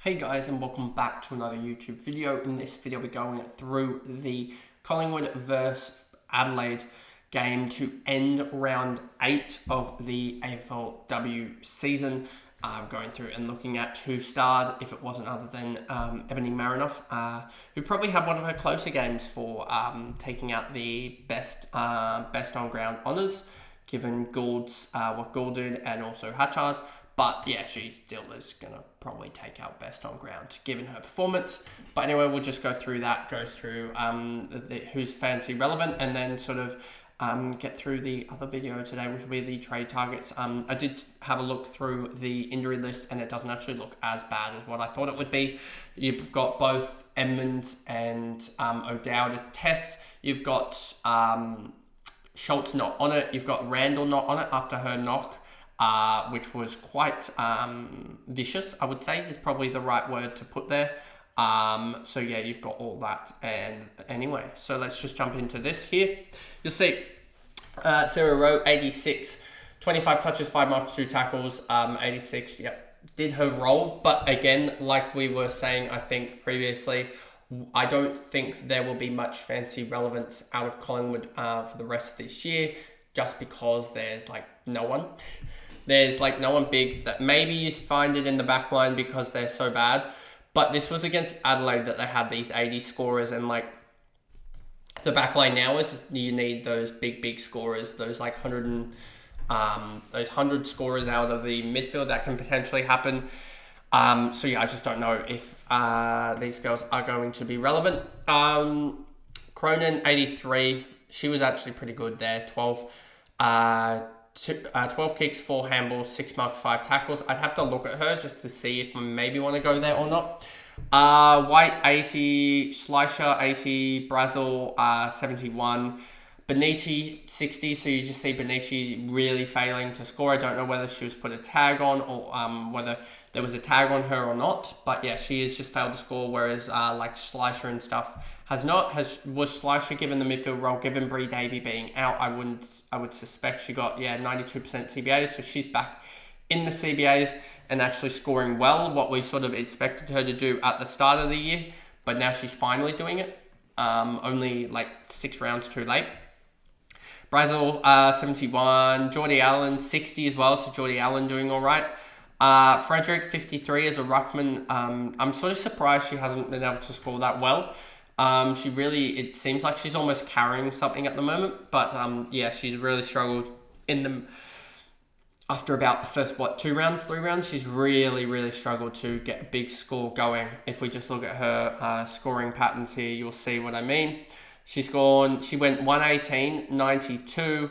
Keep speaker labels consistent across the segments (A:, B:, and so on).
A: Hey guys, and welcome back to another YouTube video. In this video we're going through the Collingwood versus Adelaide game to end round 8 of the AFLW season. Going through and looking at who starred, if it wasn't other than Ebony Marinoff, who probably had one of her closer games for taking out the best on ground honours, given Gould's what Gould did and also Hatchard. But yeah, she still is going to probably take out best on ground, given her performance. But anyway, we'll just go through that, go through who's fancy relevant, and then sort of get through the other video today, which will be the trade targets. I did have a look through the injury list, and it doesn't actually look as bad as what I thought it would be. You've got both Edmonds and O'Dowd at test. You've got Schultz not on it. You've got Randall not on it after her knock. Which was quite vicious, I would say, is probably the right word to put there. So yeah, you've got all that. And anyway, so let's just jump into this here. You'll see Sarah Rowe, 86, 25 touches, 5 marks, 2 tackles, 86, yep, did her role. But again, like we were saying, I think previously, I don't think there will be much fancy relevance out of Collingwood for the rest of this year, just because there's like no one. There's like no one big that maybe you find it in the back line because they're so bad. But this was against Adelaide that they had these 80 scorers, and like the back line now is you need those big scorers, those like 100 scorers out of the midfield that can potentially happen. So yeah, I just don't know if these girls are going to be relevant. Cronin, 83, she was actually pretty good there, 12 kicks, 4 handballs, 6 marks, 5 tackles. I'd have to look at her just to see if I maybe want to go there or not. White, 80, Schleicher, 80, Brazel, 71, Benici, 60. So you just see Benici really failing to score. I don't know whether she was put a tag on or whether there was a tag on her or not. But yeah, she has just failed to score, whereas like Schleicher and stuff has not. Was Schleicher given the midfield role, given Bree Davey being out? I would suspect she got 92% CBAs, so she's back in the CBAs and actually scoring well, what we sort of expected her to do at the start of the year, but now she's finally doing it. Only like 6 rounds too late. Brazel, 71, Geordie Allen, 60 as well, so Geordie Allen doing all right. Frederick, 53 as a ruckman. I'm sort of surprised she hasn't been able to score that well. It seems like she's almost carrying something at the moment, but yeah, she's really struggled after about the first, 3 rounds, she's really struggled to get a big score going. If we just look at her scoring patterns here, you'll see what I mean. She went 118, 92,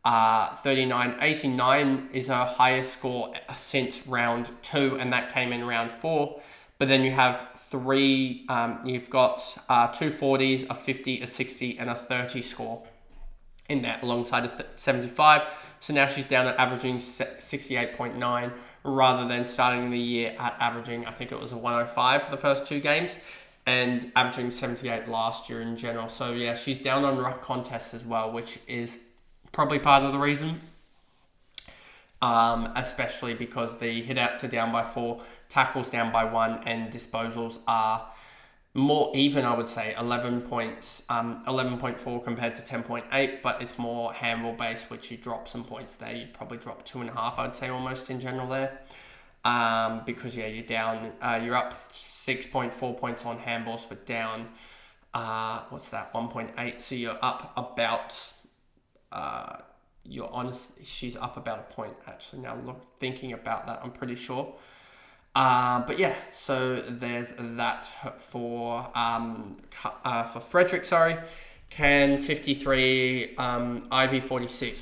A: 39, 89 is her highest score since round 2, and that came in round 4. But then you have 3, you've got 2 40s, a 50, a 60, and a 30 score in that alongside a 75. So now she's down at averaging 68.9 rather than starting the year at averaging, I think it was a 105 for the first 2 games and averaging 78 last year in general. So yeah, she's down on ruck contests as well, which is probably part of the reason. Especially because the hitouts are down by 4, tackles down by 1, and disposals are more even, I would say, 11.4 compared to 10.8, but it's more handball based, which you drop some points there. You probably drop 2.5, I'd say, almost in general there. Because yeah, you're down, you're up 6.4 points on handballs, but down, 1.8, so you're up about, she's up about a point actually now. Thinking about that, I'm pretty sure. But yeah, so there's that for Frederick. Can 53, Ivy 46,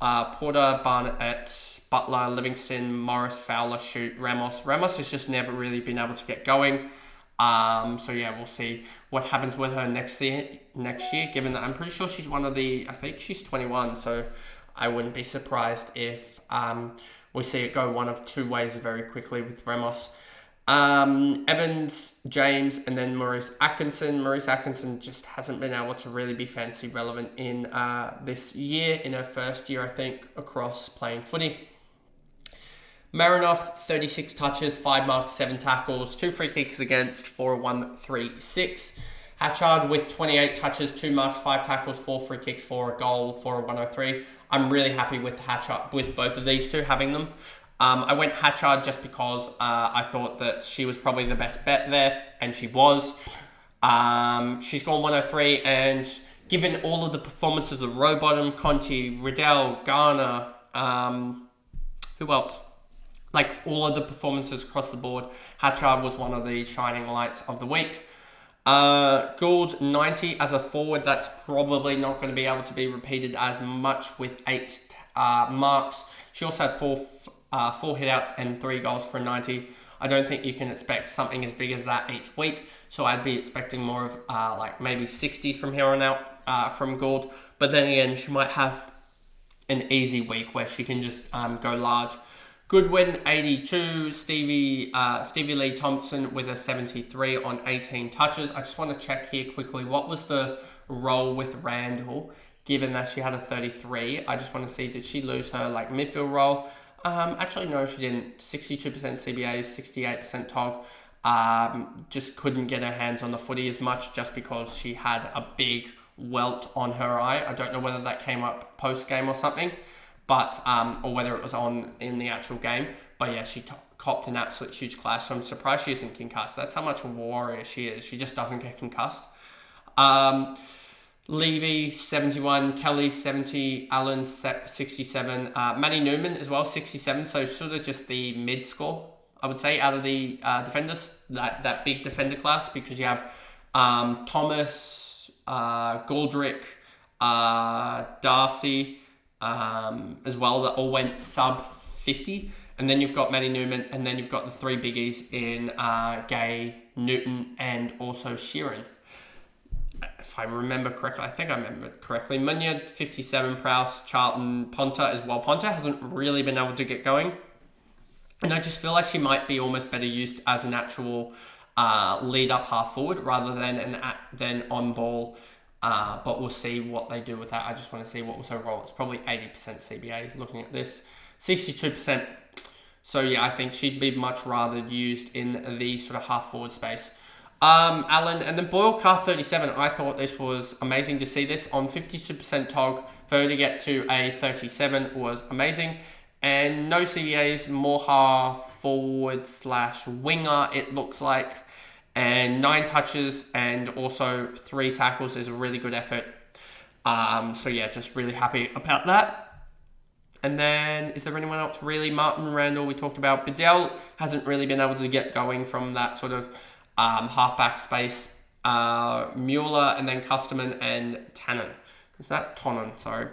A: Porter, Barnett, Butler, Livingston, Morris, Fowler, Shoot, Ramos. Ramos has just never really been able to get going. So yeah, we'll see what happens with her next year, given that I'm pretty sure she's I think she's 21, so I wouldn't be surprised if we see it go one of 2 ways very quickly with Ramos. Evans, James, and then Maurice Atkinson. Maurice Atkinson just hasn't been able to really be fancy relevant in this year, in her first year, I think, across playing footy. Marinoff, 36 touches, 5 marks, 7 tackles, 2 free kicks against for a 136. Hatchard with 28 touches, 2 marks, 5 tackles, 4 free kicks, for a goal, for a 103. I'm really happy with Hatchard, with both of these two, having them. I went Hatchard just because I thought that she was probably the best bet there, and she was. She's gone 103, and given all of the performances of Rowbottom, Conti, Riddell, Garner, who else? Like all of the performances across the board, Hatchard was one of the shining lights of the week. Gould, 90 as a forward. That's probably not going to be able to be repeated as much with 8 marks. She also had 4 hitouts and 3 goals for 90. I don't think you can expect something as big as that each week. So I'd be expecting more of like maybe 60s from here on out from Gould. But then again, she might have an easy week where she can just go large. Goodwin, 82. Stevie Lee Thompson with a 73 on 18 touches. I just want to check here quickly. What was the role with Randall, given that she had a 33? I just want to see, did she lose her like midfield role? Actually, no, she didn't. 62% CBAs, 68% TOG. Just couldn't get her hands on the footy as much just because she had a big welt on her eye. I don't know whether that came up post-game or something, but or whether it was on in the actual game. But yeah, she copped an absolute huge clash, so I'm surprised she isn't concussed. That's how much a warrior she is. She just doesn't get concussed. Levy, 71. Kelly, 70. Allen, 67. Maddie Newman as well, 67. So sort of just the mid score, I would say, out of the defenders, that big defender class, because you have Thomas, Goldrick, Darcy, as well, that all went sub 50. And then you've got Maddie Newman, and then you've got the 3 biggies in Gay, Newton, and also Sheeran. If I remember correctly, I think I remember correctly. Munyard, 57, Prowse, Charlton, Ponta as well. Ponta hasn't really been able to get going. And I just feel like she might be almost better used as an actual lead-up half forward rather than on ball. But we'll see what they do with that. I just want to see what was her role. It's probably 80% CBA looking at this. 62%. So yeah, I think she'd be much rather used in the sort of half forward space. Allen, and then Boyle Carr, 37. I thought this was amazing to see this on 52% TOG. For her to get to a 37 was amazing. And no CBAs, more half forward / winger, it looks like. And 9 touches and also 3 tackles is a really good effort. So yeah, just really happy about that. And then, is there anyone else really? Martin Randall, we talked about. Bedell hasn't really been able to get going from that sort of halfback space. Mueller, and then Custerman and Tannen. Is that Tonnen? Sorry.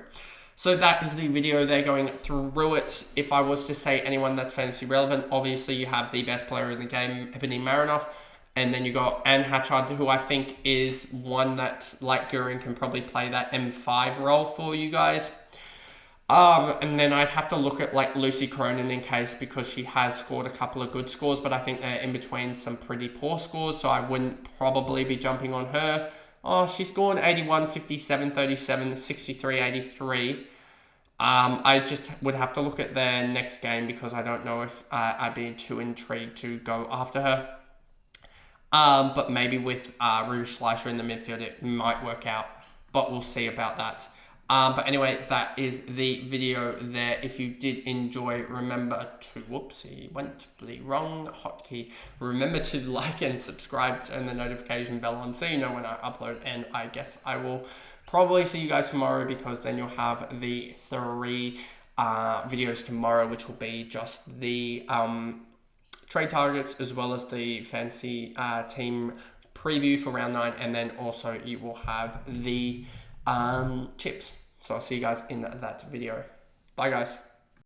A: So that is the video there going through it. If I was to say anyone that's fantasy relevant, obviously you have the best player in the game, Ebony Marinoff. And then you got Anne Hatchard, who I think is one that, like Gurin, can probably play that M5 role for you guys. And then I'd have to look at like Lucy Cronin in case, because she has scored a couple of good scores, but I think they're in between some pretty poor scores, so I wouldn't probably be jumping on her. Oh, she's gone 81, 57, 37, 63, 83. I just would have to look at their next game because I don't know if I'd be too intrigued to go after her. But maybe with Rouge Schleicher in the midfield, it might work out, but we'll see about that. But anyway, that is the video there. If you did enjoy, remember to, whoopsie, went the wrong hotkey. Remember to like and subscribe, turn the notification bell on so you know when I upload. And I guess I will probably see you guys tomorrow, because then you'll have the 3 videos tomorrow, which will be just the trade targets as well as the fancy team preview for round 9. And then also you will have the tips. So I'll see you guys in that video. Bye guys.